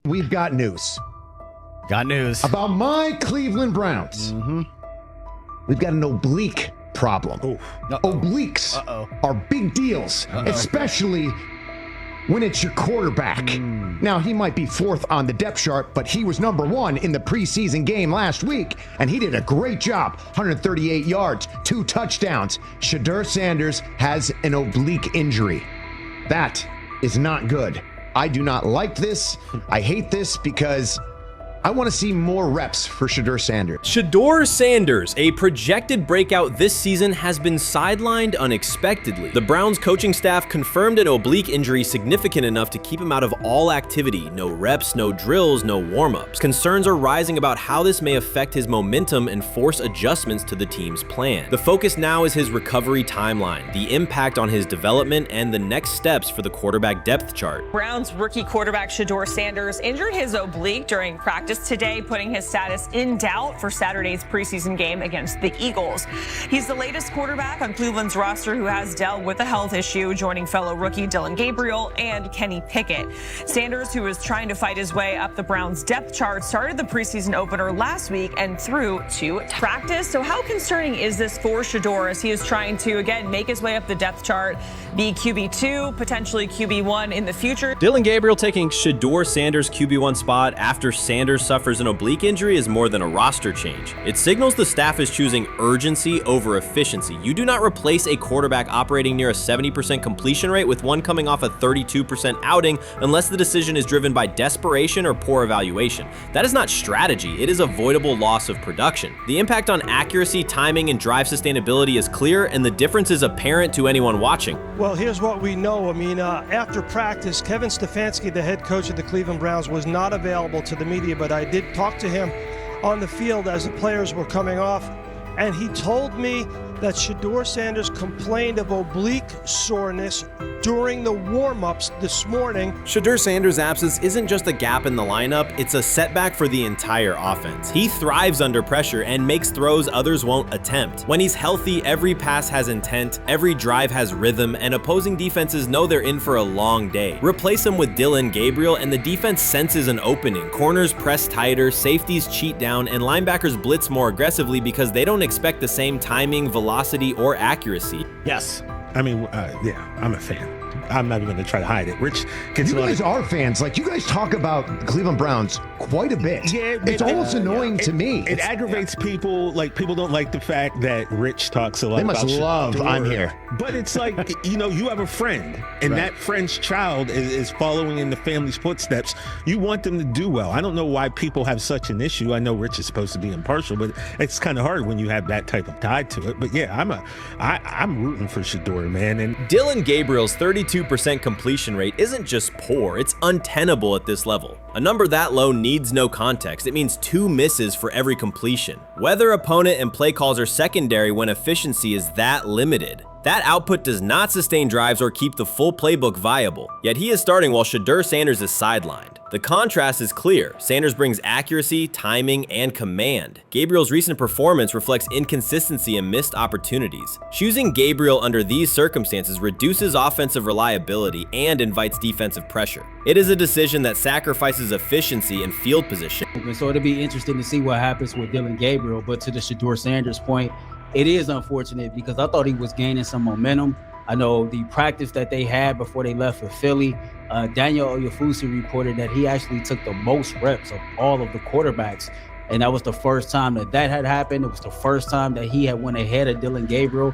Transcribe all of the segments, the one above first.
we've got news. Got news. About my Cleveland Browns. We've got an oblique problem. Obliques are big deals, especially when it's your quarterback. Now, he might be fourth on the depth chart, but he was number one in the preseason game last week, and he did a great job. 138 yards, 2 touchdowns. Shedeur Sanders has an oblique injury. That is not good. I do not like this. I hate this because I want to see more reps for Shedeur Sanders. Shedeur Sanders, a projected breakout this season, has been sidelined unexpectedly. The Browns coaching staff confirmed an oblique injury significant enough to keep him out of all activity. No reps, no drills, no warm-ups. Concerns are rising about how this may affect his momentum and force adjustments to the team's plan. The focus now is his recovery timeline, the impact on his development, and the next steps for the quarterback depth chart. Browns rookie quarterback Shedeur Sanders injured his oblique during practice today, putting his status in doubt for Saturday's preseason game against the Eagles. He's the latest quarterback on Cleveland's roster who has dealt with a health issue, joining fellow rookie Dillon Gabriel and Kenny Pickett. Sanders, who is trying to fight his way up the Browns depth chart, started the preseason opener last week and threw to practice. So how concerning is this for Shedeur as he is trying to, again, make his way up the depth chart, be QB2, potentially QB1 in the future? Dillon Gabriel taking Shedeur Sanders' QB1 spot after Sanders suffers an oblique injury is more than a roster change. It signals the staff is choosing urgency over efficiency. You do not replace a quarterback operating near a 70% completion rate with one coming off a 32% outing unless the decision is driven by desperation or poor evaluation. That is not strategy, it is avoidable loss of production. The impact on accuracy, timing, and drive sustainability is clear, and the difference is apparent to anyone watching. Well, here's what we know. I mean, after practice, Kevin Stefanski, the head coach of the Cleveland Browns, was not available to the media, but I did talk to him on the field as the players were coming off, and he told me that Shedeur Sanders complained of oblique soreness during the warm-ups this morning. Shedeur Sanders' absence isn't just a gap in the lineup, it's a setback for the entire offense. He thrives under pressure and makes throws others won't attempt. When he's healthy, every pass has intent, every drive has rhythm, and opposing defenses know they're in for a long day. Replace him with Dillon Gabriel and the defense senses an opening. Corners press tighter, safeties cheat down, and linebackers blitz more aggressively because they don't expect the same timing, velocity, or accuracy. Yes. I mean, yeah, I'm a fan. I'm not even going to try to hide it. Rich gets You guys are fans. Like, you guys talk about the Cleveland Browns quite a bit. Yeah, it's almost annoying to me. It aggravates people. Like, people don't like the fact that Rich talks a lot about They must love Shedeur. I'm here. But it's like, you have a friend, and that friend's child is following in the family's footsteps. You want them to do well. I don't know why people have such an issue. I know Rich is supposed to be impartial, but it's kind of hard when you have that type of tie to it. But yeah, I'm rooting for Shedeur, man. And Dillon Gabriel's 32% completion rate isn't just poor, it's untenable at this level. A number that low needs no context. It means 2 misses for every completion. Weather, opponent, and play calls are secondary when efficiency is that limited. That output does not sustain drives or keep the full playbook viable, yet he is starting while Shedeur Sanders is sidelined. The contrast is clear. Sanders brings accuracy, timing, and command. Gabriel's recent performance reflects inconsistency and missed opportunities. Choosing Gabriel under these circumstances reduces offensive reliability and invites defensive pressure. It is a decision that sacrifices efficiency and field position. So it'll be interesting to see what happens with Dillon Gabriel, but to the Shedeur Sanders point, it is unfortunate because I thought he was gaining some momentum. I know the practice that they had before they left for Philly, Daniel Oyefusi reported that he actually took the most reps of all of the quarterbacks. And that was the first time that had happened. It was the first time that he had went ahead of Dillon Gabriel,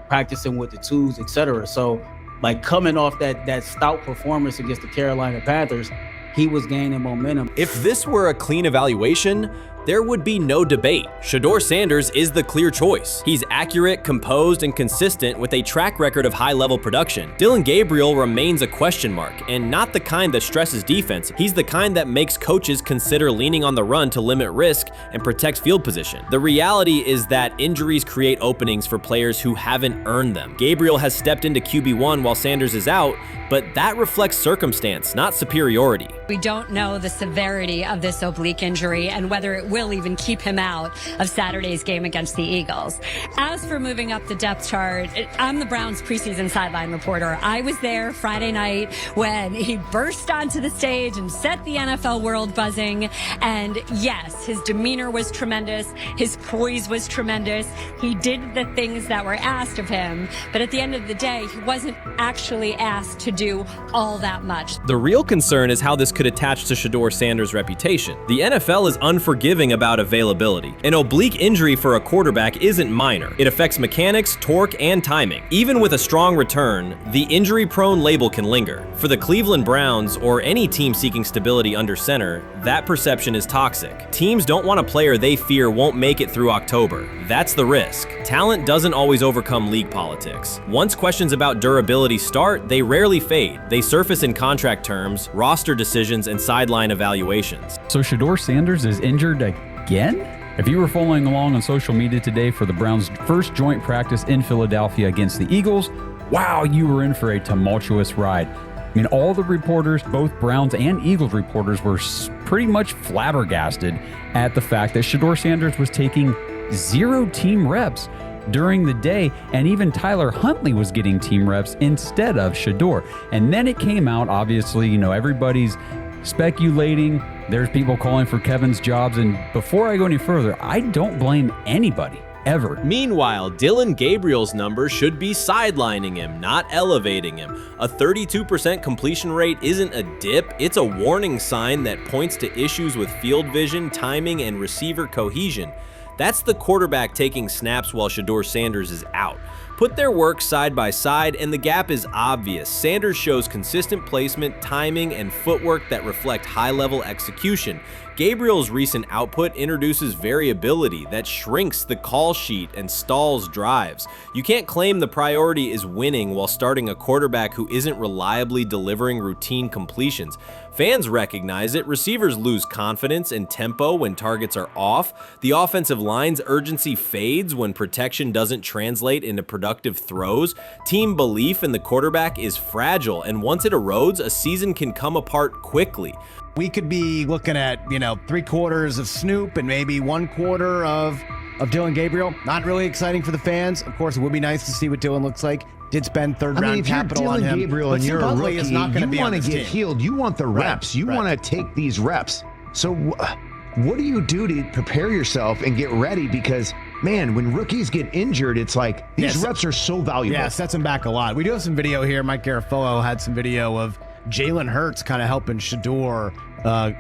practicing with the twos, etc. So, like, coming off that stout performance against the Carolina Panthers, he was gaining momentum. If this were a clean evaluation, there would be no debate. Shedeur Sanders is the clear choice. He's accurate, composed, and consistent with a track record of high-level production. Dillon Gabriel remains a question mark, and not the kind that stresses defense. He's the kind that makes coaches consider leaning on the run to limit risk and protect field position. The reality is that injuries create openings for players who haven't earned them. Gabriel has stepped into QB1 while Sanders is out, but that reflects circumstance, not superiority. We don't know the severity of this oblique injury and whether it will even keep him out of Saturday's game against the Eagles. As for moving up the depth chart, I'm the Browns preseason sideline reporter. I was there Friday night when he burst onto the stage and set the NFL world buzzing. And yes, his demeanor was tremendous. His poise was tremendous. He did the things that were asked of him. But at the end of the day, he wasn't actually asked to do all that much. The real concern is how this could attach to Shedeur Sanders' reputation. The NFL is unforgiving about availability. An oblique injury for a quarterback isn't minor. It affects mechanics, torque, and timing. Even with a strong return, the injury-prone label can linger. For the Cleveland Browns, or any team seeking stability under center, that perception is toxic. Teams don't want a player they fear won't make it through October. That's the risk. Talent doesn't always overcome league politics. Once questions about durability start, they rarely fade. They surface in contract terms, roster decisions, and sideline evaluations. So Shedeur Sanders is injured again? If you were following along on social media today for the Browns' first joint practice in Philadelphia against the Eagles, wow, you were in for a tumultuous ride. I mean, all the reporters, both Browns and Eagles reporters, were pretty much flabbergasted at the fact that Shedeur Sanders was taking 0 team reps during the day, and even Tyler Huntley was getting team reps instead of Shedeur. And then it came out, obviously, everybody's speculating. There's people calling for Kevin's jobs. And before I go any further, I don't blame anybody, ever. Meanwhile, Dillon Gabriel's numbers should be sidelining him, not elevating him. A 32% completion rate isn't a dip, it's a warning sign that points to issues with field vision, timing, and receiver cohesion. That's the quarterback taking snaps while Shedeur Sanders is out. Put their work side by side and the gap is obvious. Sanders shows consistent placement, timing, and footwork that reflect high-level execution. Gabriel's recent output introduces variability that shrinks the call sheet and stalls drives. You can't claim the priority is winning while starting a quarterback who isn't reliably delivering routine completions. Fans recognize it, receivers lose confidence and tempo when targets are off, the offensive line's urgency fades when protection doesn't translate into productive throws, team belief in the quarterback is fragile, and once it erodes, a season can come apart quickly. We could be looking at, 3/4 of Snoop and maybe 1/4 of Dillon Gabriel. Not really exciting for the fans. Of course, it would be nice to see what Dillon looks like. Did spend third-round capital on him. If you're Dillon Gabriel and you're a rookie, is not you want to get healed. You want the reps. You want to take these reps. So what do you do to prepare yourself and get ready? Because, man, when rookies get injured, it's like these reps are so valuable. Yeah, sets them back a lot. We do have some video here. Mike Garafolo had some video of Jalen Hurts kind of helping Shedeur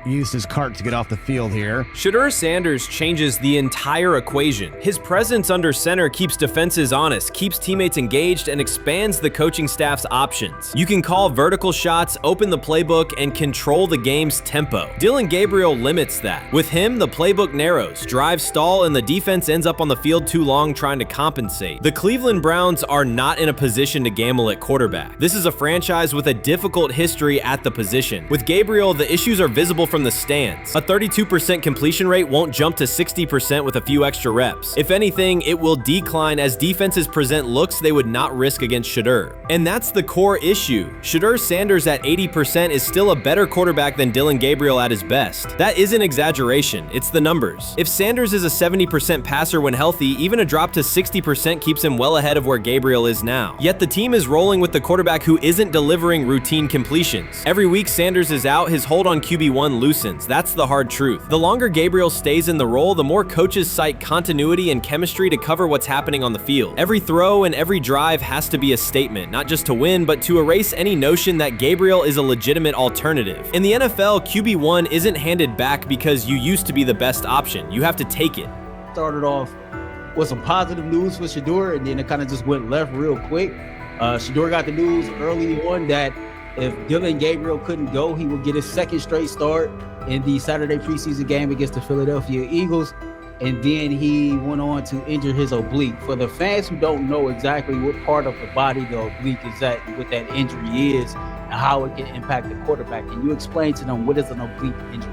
used his cart to get off the field here. Shedeur Sanders changes the entire equation. His presence under center keeps defenses honest, keeps teammates engaged, and expands the coaching staff's options. You can call vertical shots, open the playbook, and control the game's tempo. Dillon Gabriel limits that. With him, the playbook narrows, drives stall, and the defense ends up on the field too long trying to compensate. The Cleveland Browns are not in a position to gamble at quarterback. This is a franchise with a difficult history at the position. With Gabriel, the issues are visible from the stands. A 32% completion rate won't jump to 60% with a few extra reps. If anything, it will decline as defenses present looks they would not risk against Shedeur. And that's the core issue. Shedeur Sanders at 80% is still a better quarterback than Dillon Gabriel at his best. That isn't exaggeration, it's the numbers. If Sanders is a 70% passer when healthy, even a drop to 60% keeps him well ahead of where Gabriel is now. Yet the team is rolling with the quarterback who isn't delivering routine completions. Every week Sanders is out, his hold on QB1 loosens. That's the hard truth. The longer Gabriel stays in the role, the more coaches cite continuity and chemistry to cover what's happening on the field. Every throw and every drive has to be a statement, not just to win, but to erase any notion that Gabriel is a legitimate alternative. In the NFL, QB1 isn't handed back because you used to be the best option. You have to take it. Started off with some positive news for Shedeur, and then it kind of just went left real quick. Shedeur got the news early on that if Dillon Gabriel couldn't go, he would get his second straight start in the Saturday preseason game against the Philadelphia Eagles. And then he went on to injure his oblique. For the fans who don't know exactly what part of the body the oblique is at and what that injury is and how it can impact the quarterback, can you explain to them what is an oblique injury?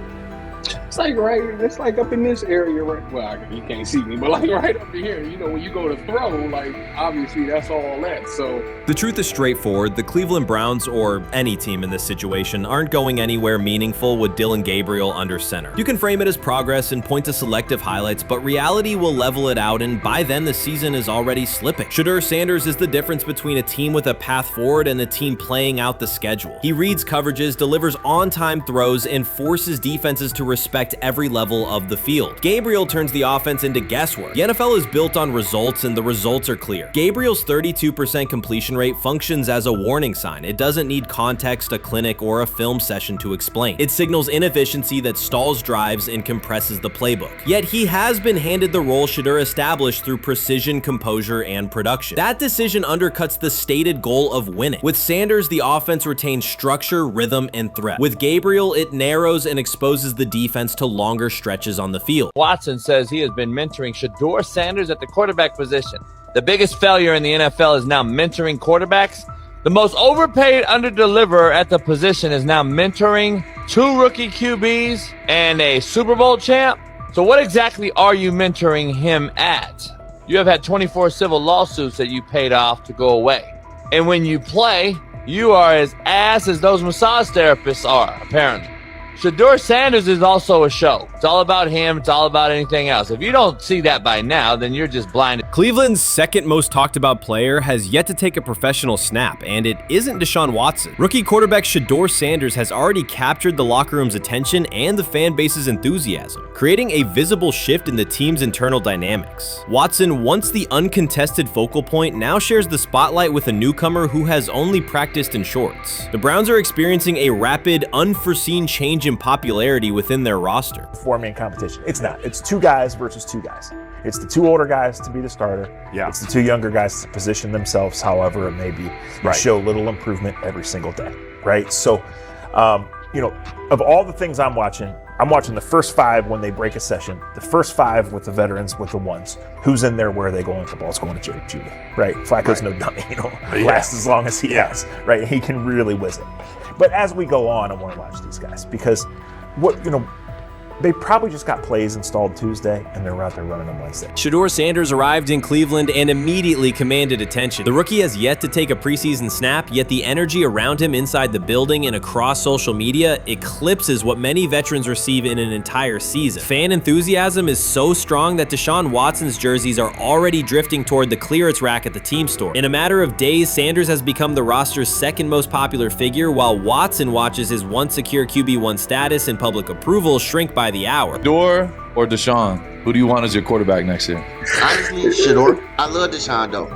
It's like up in this area, right? Well, you can't see me, but like right up in here, you know, when you go to throw, like obviously that's all that. So the truth is straightforward. The Cleveland Browns, or any team in this situation, aren't going anywhere meaningful with Dillon Gabriel under center. You can frame it as progress and point to selective highlights, but reality will level it out, and by then the season is already slipping. Shedeur Sanders is the difference between a team with a path forward and a team playing out the schedule. He reads coverages, delivers on-time throws, and forces defenses to respect every level of the field. Gabriel turns the offense into guesswork. The NFL is built on results, and the results are clear. Gabriel's 32% completion rate functions as a warning sign. It doesn't need context, a clinic, or a film session to explain. It signals inefficiency that stalls drives and compresses the playbook. Yet he has been handed the role Shedeur established through precision, composure, and production. That decision undercuts the stated goal of winning. With Sanders, the offense retains structure, rhythm, and threat. With Gabriel, it narrows and exposes the defense to longer stretches on the field. Watson says he has been mentoring Shedeur Sanders at the quarterback position. The biggest failure in the NFL is now mentoring quarterbacks. The most overpaid underdeliverer at the position is now mentoring 2 rookie QBs and a Super Bowl champ. So what exactly are you mentoring him at? You have had 24 civil lawsuits that you paid off to go away. And when you play, you are as ass as those massage therapists are, apparently. Shedeur Sanders is also a show. It's all about him. It's all about anything else. If you don't see that by now, then you're just blinded. Cleveland's second most talked about player has yet to take a professional snap, and it isn't Deshaun Watson. Rookie quarterback Shedeur Sanders has already captured the locker room's attention and the fan base's enthusiasm, creating a visible shift in the team's internal dynamics. Watson, once the uncontested focal point, now shares the spotlight with a newcomer who has only practiced in shorts. The Browns are experiencing a rapid, unforeseen change in popularity within their roster. Four-man competition. It's not. It's 2 guys versus 2 guys. It's the 2 older guys to be the starter. Yeah. It's the 2 younger guys to position themselves however it may be and show little improvement every single day, right? So, you know, of all the things I'm watching the first 5 when they break a session, the first 5 with the veterans, with the ones. Who's in there, where are they going? The ball's going to Jerry Judy, right? Flacco's no dummy, you know, lasts as long as he has, right? He can really whiz it. But as we go on, I want to watch these guys because they probably just got plays installed Tuesday, and they're out there running on Wednesday. Shedeur Sanders arrived in Cleveland and immediately commanded attention. The rookie has yet to take a preseason snap, yet the energy around him inside the building and across social media eclipses what many veterans receive in an entire season. Fan enthusiasm is so strong that Deshaun Watson's jerseys are already drifting toward the clearance rack at the team store. In a matter of days, Sanders has become the roster's second most popular figure, while Watson watches his once secure QB1 status and public approval shrink by the hour. Shedeur or Deshaun? Who do you want as your quarterback next year? Honestly, Shedeur. I love Deshaun though.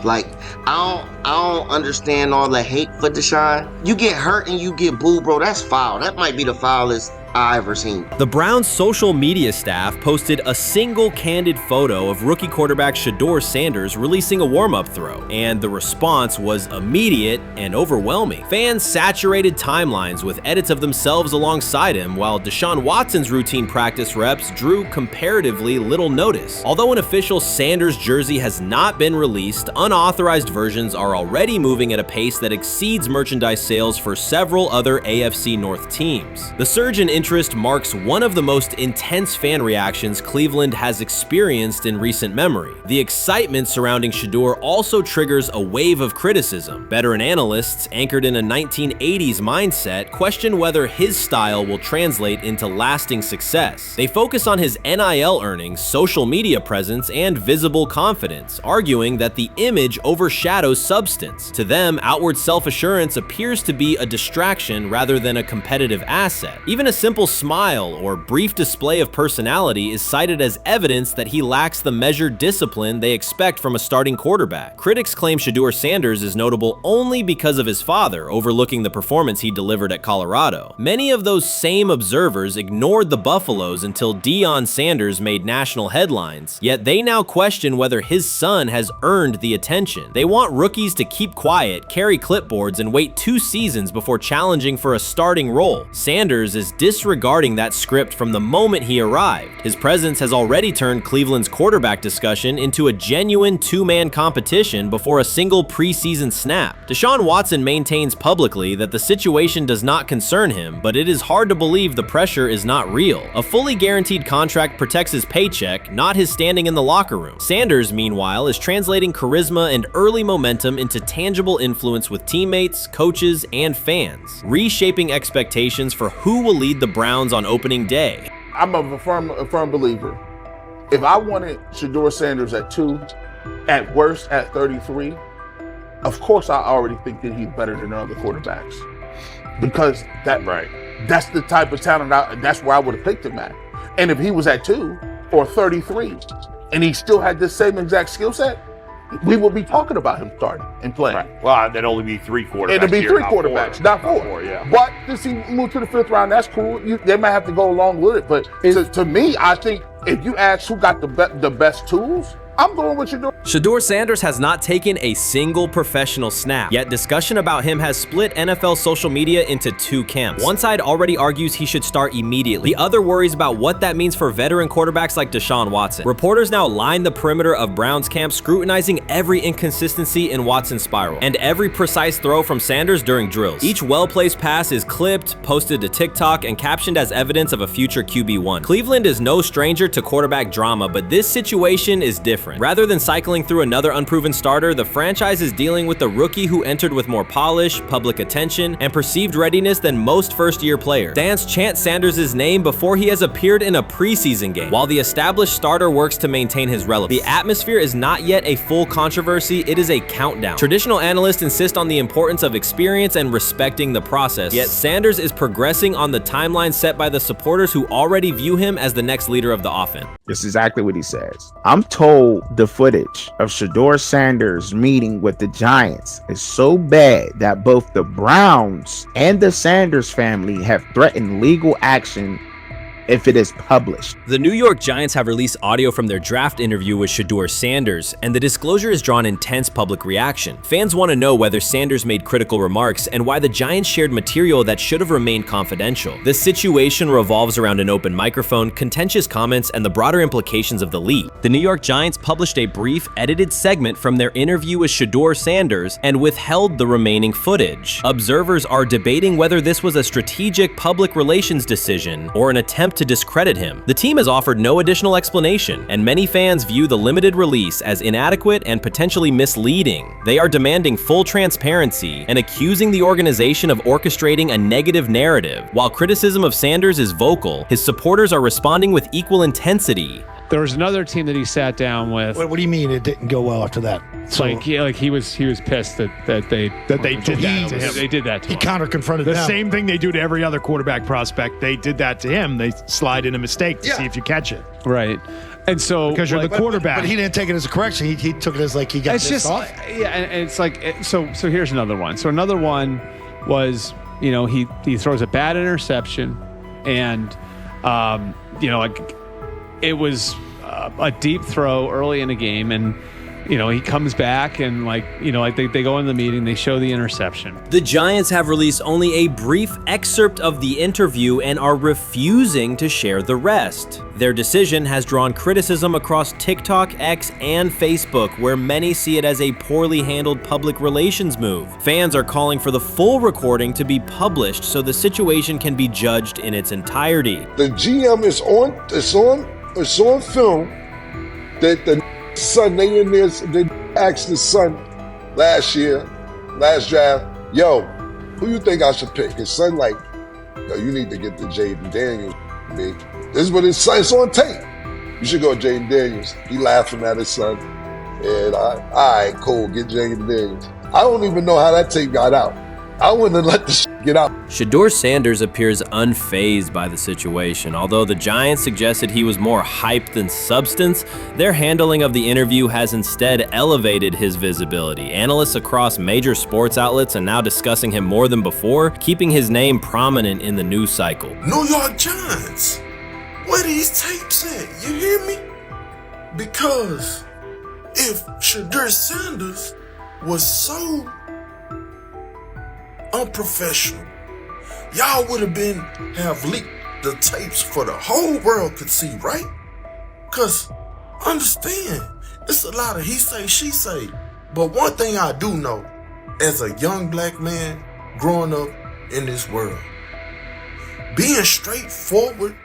Like, I don't understand all the hate for Deshaun. You get hurt and you get booed, bro. That's foul. That might be the foulest I ever seen. The Browns' social media staff posted a single candid photo of rookie quarterback Shedeur Sanders releasing a warm-up throw, and the response was immediate and overwhelming. Fans saturated timelines with edits of themselves alongside him, while Deshaun Watson's routine practice reps drew comparatively little notice. Although an official Sanders jersey has not been released, unauthorized versions are already moving at a pace that exceeds merchandise sales for several other AFC North teams. The surge in interest marks one of the most intense fan reactions Cleveland has experienced in recent memory. The excitement surrounding Shedeur also triggers a wave of criticism. Veteran analysts, anchored in a 1980s mindset, question whether his style will translate into lasting success. They focus on his NIL earnings, social media presence, and visible confidence, arguing that the image overshadows substance. To them, outward self-assurance appears to be a distraction rather than a competitive asset. Even a simple smile or brief display of personality is cited as evidence that he lacks the measured discipline they expect from a starting quarterback. Critics claim Shedeur Sanders is notable only because of his father, overlooking the performance he delivered at Colorado. Many of those same observers ignored the Buffaloes until Deion Sanders made national headlines, yet they now question whether his son has earned the attention. They want rookies to keep quiet, carry clipboards, and wait 2 seasons before challenging for a starting role. Sanders is disregarding that script from the moment he arrived. His presence has already turned Cleveland's quarterback discussion into a genuine two-man competition before a single preseason snap. Deshaun Watson maintains publicly that the situation does not concern him, but it is hard to believe the pressure is not real. A fully guaranteed contract protects his paycheck, not his standing in the locker room. Sanders, meanwhile, is translating charisma and early momentum into tangible influence with teammates, coaches, and fans, reshaping expectations for who will lead the Browns on opening day. I'm a firm believer. If I wanted Shedeur Sanders at 2, at worst at 33, of course I already think that he's better than other quarterbacks. Because that's the type of talent, that's where I would have picked him at. And if he was at 2 or 33, and he still had this same exact skill set, we would be talking about him starting and playing. Right. Well, there'd only be 3 quarterbacks. It'd be here, 3 quarterbacks, not 4. Yeah. But since he moved to the 5th round, that's cool. They might have to go along with it. But to me, I think if you ask who got the best tools, I'm going with Shedeur. Shedeur Sanders has not taken a single professional snap, yet discussion about him has split NFL social media into 2 camps. One side already argues he should start immediately. The other worries about what that means for veteran quarterbacks like Deshaun Watson. Reporters now line the perimeter of Browns camp, scrutinizing every inconsistency in Watson's spiral, and every precise throw from Sanders during drills. Each well-placed pass is clipped, posted to TikTok, and captioned as evidence of a future QB1. Cleveland is no stranger to quarterback drama, but this situation is different. Rather than cycling through another unproven starter, the franchise is dealing with a rookie who entered with more polish, public attention, and perceived readiness than most first-year players. Fans chant Sanders' name before he has appeared in a preseason game, while the established starter works to maintain his relevance. The atmosphere is not yet a full controversy, it is a countdown. Traditional analysts insist on the importance of experience and respecting the process, yet Sanders is progressing on the timeline set by the supporters who already view him as the next leader of the offense. This is exactly what he says. I'm told the footage of Shedeur Sanders meeting with the Giants is so bad that both the Browns and the Sanders family have threatened legal action if it is published. The New York Giants have released audio from their draft interview with Shedeur Sanders, and the disclosure has drawn intense public reaction. Fans want to know whether Sanders made critical remarks and why the Giants shared material that should have remained confidential. The situation revolves around an open microphone, contentious comments, and the broader implications of the leak. The New York Giants published a brief, edited segment from their interview with Shedeur Sanders and withheld the remaining footage. Observers are debating whether this was a strategic public relations decision or an attempt to discredit him. The team has offered no additional explanation, and many fans view the limited release as inadequate and potentially misleading. They are demanding full transparency and accusing the organization of orchestrating a negative narrative. While criticism of Sanders is vocal, his supporters are responding with equal intensity. There was another team that he sat down with. What do you mean it didn't go well after that? So, he was pissed that they did that to him. They did that to him. He counter-confronted the same thing they do to every other quarterback prospect. They did that to him. They slide in a mistake to see if you catch it. Right. And so because you're the quarterback. But he didn't take it as a correction. He took it as like he got pissed off. Yeah, and it's like so here's another one. So another one was, he throws a bad interception, and it was a deep throw early in the game, and he comes back and they go in the meeting, they show the interception. The Giants have released only a brief excerpt of the interview and are refusing to share the rest. Their decision has drawn criticism across TikTok, X, and Facebook, where many see it as a poorly handled public relations move. Fans are calling for the full recording to be published so the situation can be judged in its entirety. The GM is on film that the son, they asked the son last draft, yo, who you think I should pick? His son yo, you need to get the Jaden Daniels, big. This is what his son, it's on tape. You should go Jaden Daniels. He laughing at his son. And all right, cool, get Jaden Daniels. I don't even know how that tape got out. I wouldn't have let the get out. Shedeur Sanders appears unfazed by the situation. Although the Giants suggested he was more hype than substance, their handling of the interview has instead elevated his visibility. Analysts across major sports outlets are now discussing him more than before, keeping his name prominent in the news cycle. New York Giants, where these tapes at? You hear me? Because if Shedeur Sanders was so unprofessional, y'all would have have leaked the tapes for the whole world could see, right? Cause understand, it's a lot of he say, she say. But one thing I do know, as a young black man growing up in this world, being straightforward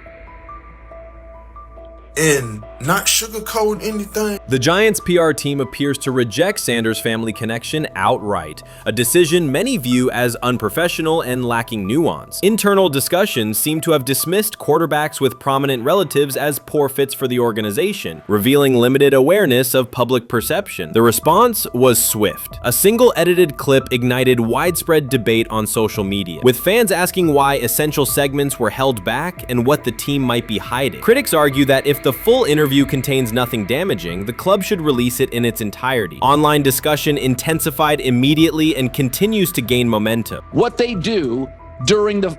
and not sugarcoating anything. The Giants' PR team appears to reject Sanders' family connection outright, a decision many view as unprofessional and lacking nuance. Internal discussions seem to have dismissed quarterbacks with prominent relatives as poor fits for the organization, revealing limited awareness of public perception. The response was swift. A single edited clip ignited widespread debate on social media, with fans asking why essential segments were held back and what the team might be hiding. Critics argue that if the full interview contains nothing damaging, the club should release it in its entirety. Online discussion intensified immediately and continues to gain momentum. What they do during the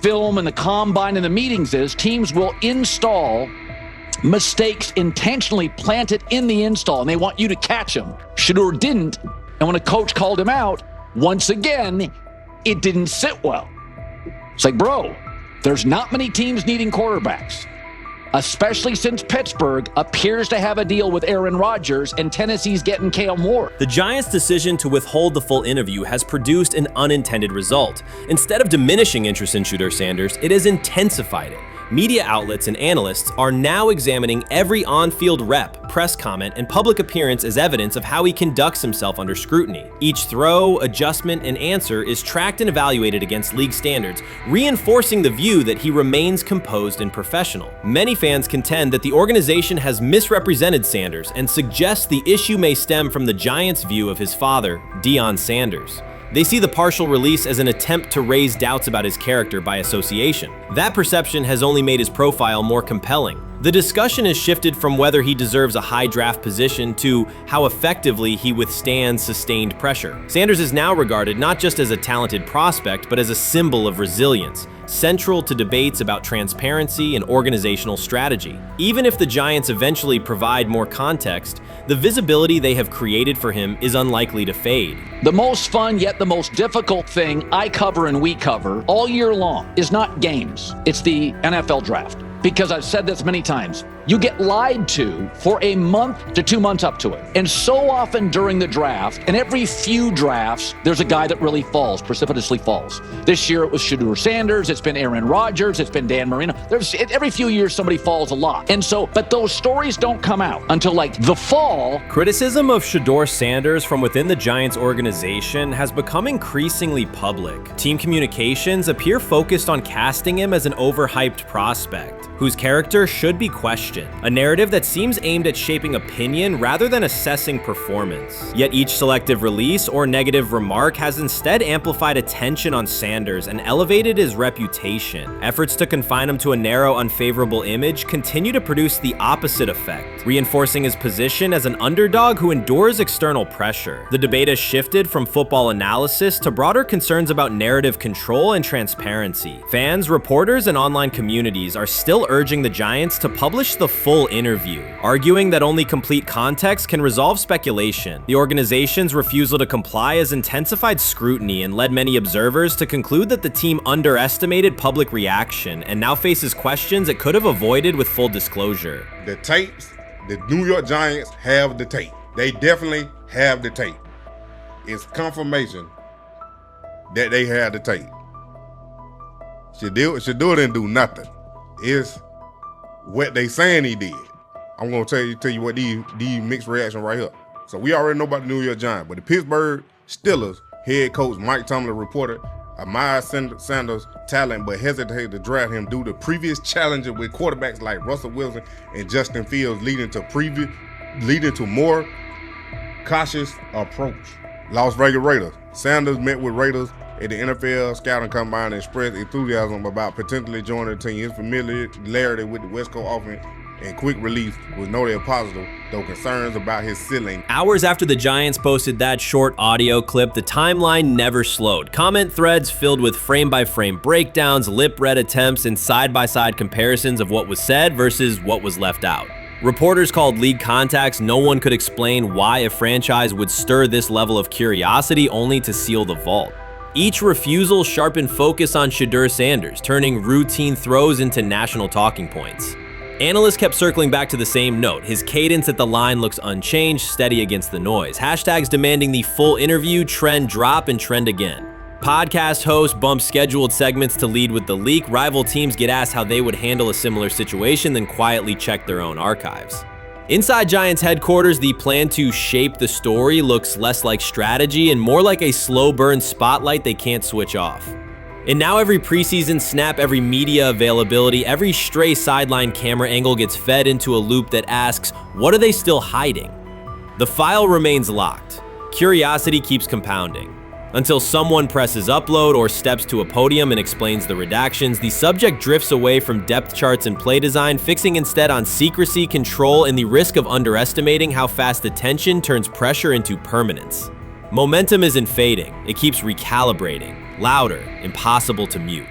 film and the combine and the meetings is teams will install mistakes intentionally planted in the install, and they want you to catch them. Shedeur didn't, and when a coach called him out, once again, it didn't sit well. It's like, bro, there's not many teams needing quarterbacks, especially since Pittsburgh appears to have a deal with Aaron Rodgers and Tennessee's getting Kale Moore. The Giants' decision to withhold the full interview has produced an unintended result. Instead of diminishing interest in Shedeur Sanders, it has intensified it. Media outlets and analysts are now examining every on-field rep, press comment, and public appearance as evidence of how he conducts himself under scrutiny. Each throw, adjustment, and answer is tracked and evaluated against league standards, reinforcing the view that he remains composed and professional. Many fans contend that the organization has misrepresented Sanders and suggest the issue may stem from the Giants' view of his father, Deion Sanders. They see the partial release as an attempt to raise doubts about his character by association. That perception has only made his profile more compelling. The discussion has shifted from whether he deserves a high draft position to how effectively he withstands sustained pressure. Sanders is now regarded not just as a talented prospect, but as a symbol of resilience, central to debates about transparency and organizational strategy. Even if the Giants eventually provide more context, the visibility they have created for him is unlikely to fade. The most fun yet the most difficult thing I cover and we cover all year long is not games. It's the NFL draft. Because I've said this many times, you get lied to for a month to 2 months up to it. And so often during the draft, and every few drafts, there's a guy that really falls, precipitously falls. This year it was Shedeur Sanders, it's been Aaron Rodgers, it's been Dan Marino. Every few years somebody falls a lot. And so, but those stories don't come out until like the fall. Criticism of Shedeur Sanders from within the Giants organization has become increasingly public. Team communications appear focused on casting him as an overhyped prospect, whose character should be questioned, a narrative that seems aimed at shaping opinion rather than assessing performance. Yet each selective release or negative remark has instead amplified attention on Sanders and elevated his reputation. Efforts to confine him to a narrow, unfavorable image continue to produce the opposite effect, reinforcing his position as an underdog who endures external pressure. The debate has shifted from football analysis to broader concerns about narrative control and transparency. Fans, reporters, and online communities are still urging the Giants to publish the full interview, arguing that only complete context can resolve speculation. The organization's refusal to comply has intensified scrutiny and led many observers to conclude that the team underestimated public reaction and now faces questions it could have avoided with full disclosure. The tapes, the New York Giants have the tape. They definitely have the tape. It's confirmation that they have the tape. Shedeur didn't do nothing. Is what they saying he did. I'm gonna tell you what these mixed reaction right here. So we already know about the New York Giants, but the Pittsburgh Steelers head coach Mike Tomlin reported admired Sanders' talent, but hesitated to draft him due to previous challenges with quarterbacks like Russell Wilson and Justin Fields, leading to more cautious approach. Las Vegas Raiders. Sanders met with Raiders at the NFL scouting combine and expressed enthusiasm about potentially joining the team. His familiarity with the West Coast offense and quick release was noted positive, though concerns about his ceiling. Hours after the Giants posted that short audio clip, the timeline never slowed. Comment threads filled with frame-by-frame breakdowns, lip-read attempts, and side-by-side comparisons of what was said versus what was left out. Reporters called league contacts. No one could explain why a franchise would stir this level of curiosity only to seal the vault. Each refusal sharpened focus on Shedeur Sanders, turning routine throws into national talking points. Analysts kept circling back to the same note. His cadence at the line looks unchanged, steady against the noise. Hashtags demanding the full interview, trend drop, and trend again. Podcast hosts bump scheduled segments to lead with the leak. Rival teams get asked how they would handle a similar situation, then quietly check their own archives. Inside Giants headquarters, the plan to shape the story looks less like strategy and more like a slow burn spotlight they can't switch off. And now every preseason snap, every media availability, every stray sideline camera angle gets fed into a loop that asks, what are they still hiding? The file remains locked. Curiosity keeps compounding. Until someone presses upload or steps to a podium and explains the redactions, the subject drifts away from depth charts and play design, fixing instead on secrecy, control, and the risk of underestimating how fast attention turns pressure into permanence. Momentum isn't fading, it keeps recalibrating, louder, impossible to mute.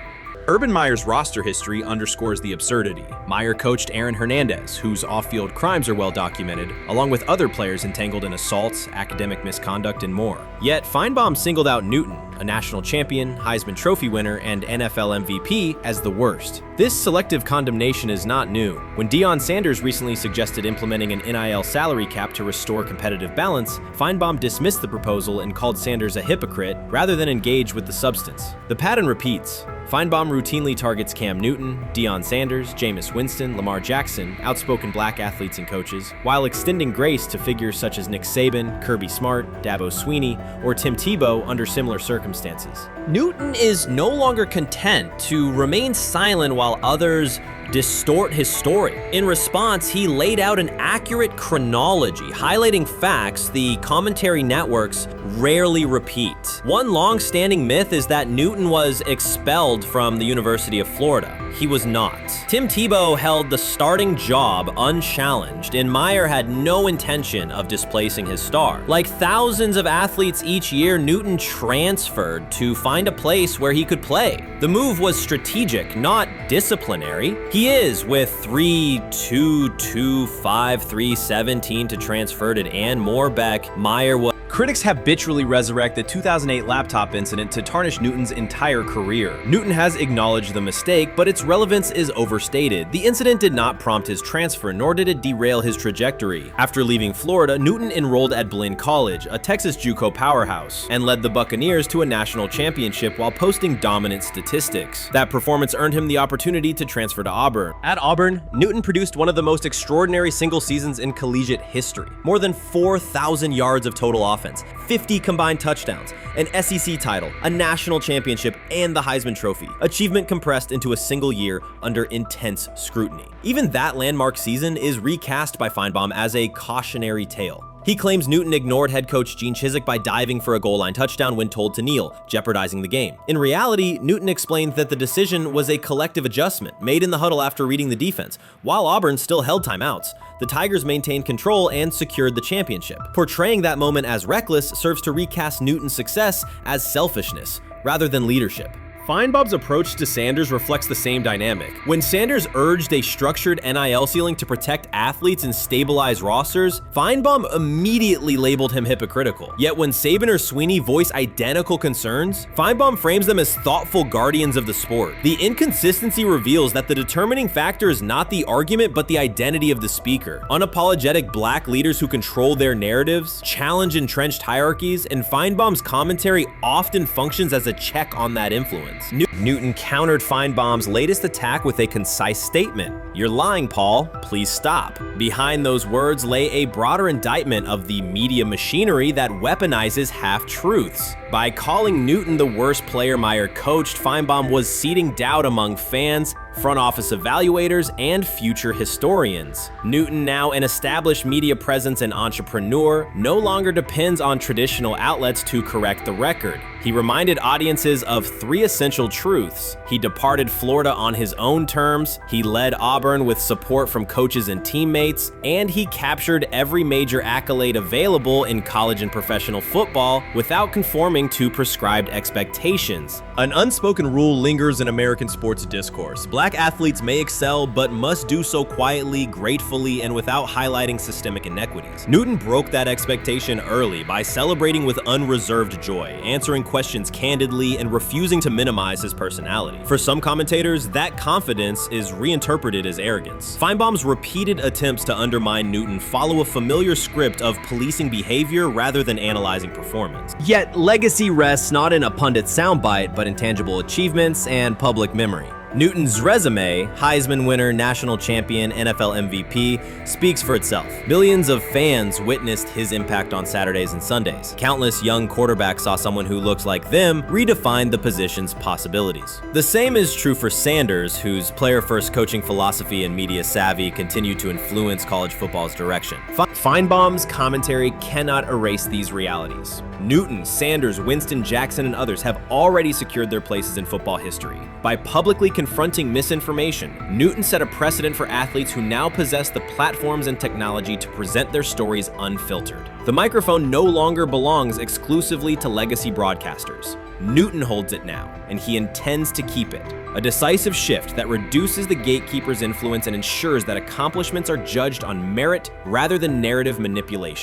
Urban Meyer's roster history underscores the absurdity. Meyer coached Aaron Hernandez, whose off-field crimes are well documented, along with other players entangled in assaults, academic misconduct, and more. Yet Feinbaum singled out Newton, a national champion, Heisman Trophy winner, and NFL MVP, as the worst. This selective condemnation is not new. When Deion Sanders recently suggested implementing an NIL salary cap to restore competitive balance, Feinbaum dismissed the proposal and called Sanders a hypocrite rather than engage with the substance. The pattern repeats. Feinbaum routinely targets Cam Newton, Deion Sanders, Jameis Winston, Lamar Jackson, outspoken black athletes and coaches, while extending grace to figures such as Nick Saban, Kirby Smart, Dabo Swinney, or Tim Tebow under similar circumstances. Newton is no longer content to remain silent while others distort his story. In response, he laid out an accurate chronology, highlighting facts the commentary networks rarely repeat. One long-standing myth is that Newton was expelled from the University of Florida. He was not. Tim Tebow held the starting job unchallenged, and Meyer had no intention of displacing his star. Like thousands of athletes each year, Newton transferred to find a place where he could play. The move was strategic, not disciplinary. He is, with 3-2-2-5-3-17 to transfer to and Moorbeck, Meyer was. Critics habitually resurrect the 2008 laptop incident to tarnish Newton's entire career. Newton has acknowledged the mistake, but its relevance is overstated. The incident did not prompt his transfer, nor did it derail his trajectory. After leaving Florida, Newton enrolled at Blinn College, a Texas JUCO powerhouse, and led the Buccaneers to a national championship while posting dominant statistics. That performance earned him the opportunity to transfer to Auburn. At Auburn, Newton produced one of the most extraordinary single seasons in collegiate history. More than 4,000 yards of total offense, 50 combined touchdowns, an SEC title, a national championship, and the Heisman Trophy. Achievement compressed into a single year under intense scrutiny. Even that landmark season is recast by Feinbaum as a cautionary tale. He claims Newton ignored head coach Gene Chizik by diving for a goal line touchdown when told to kneel, jeopardizing the game. In reality, Newton explained that the decision was a collective adjustment made in the huddle after reading the defense. While Auburn still held timeouts, the Tigers maintained control and secured the championship. Portraying that moment as reckless serves to recast Newton's success as selfishness rather than leadership. Feinbaum's approach to Sanders reflects the same dynamic. When Sanders urged a structured NIL ceiling to protect athletes and stabilize rosters, Feinbaum immediately labeled him hypocritical. Yet when Saban or Swinney voice identical concerns, Feinbaum frames them as thoughtful guardians of the sport. The inconsistency reveals that the determining factor is not the argument but the identity of the speaker. Unapologetic black leaders who control their narratives, challenge entrenched hierarchies, and Feinbaum's commentary often functions as a check on that influence. Newton countered Feinbaum's latest attack with a concise statement. "You're lying, Paul. Please stop." Behind those words lay a broader indictment of the media machinery that weaponizes half-truths. By calling Newton the worst player Meyer coached, Feinbaum was seeding doubt among fans, front office evaluators, and future historians. Newton, now an established media presence and entrepreneur, no longer depends on traditional outlets to correct the record. He reminded audiences of three essential truths. He departed Florida on his own terms, he led Auburn with support from coaches and teammates, and he captured every major accolade available in college and professional football without conforming to prescribed expectations. An unspoken rule lingers in American sports discourse. Black athletes may excel, but must do so quietly, gratefully, and without highlighting systemic inequities. Newton broke that expectation early by celebrating with unreserved joy, answering questions questions candidly and refusing to minimize his personality. For some commentators, that confidence is reinterpreted as arrogance. Feinbaum's repeated attempts to undermine Newton follow a familiar script of policing behavior rather than analyzing performance. Yet, legacy rests not in a pundit's soundbite, but in tangible achievements and public memory. Newton's resume, Heisman winner, national champion, NFL MVP, speaks for itself. Millions of fans witnessed his impact on Saturdays and Sundays. Countless young quarterbacks saw someone who looked like them redefine the position's possibilities. The same is true for Sanders, whose player-first coaching philosophy and media savvy continue to influence college football's direction. Feinbaum's commentary cannot erase these realities. Newton, Sanders, Winston, Jackson, and others have already secured their places in football history. By publicly confronting misinformation, Newton set a precedent for athletes who now possess the platforms and technology to present their stories unfiltered. The microphone no longer belongs exclusively to legacy broadcasters. Newton holds it now, and he intends to keep it. A decisive shift that reduces the gatekeeper's influence and ensures that accomplishments are judged on merit rather than narrative manipulation.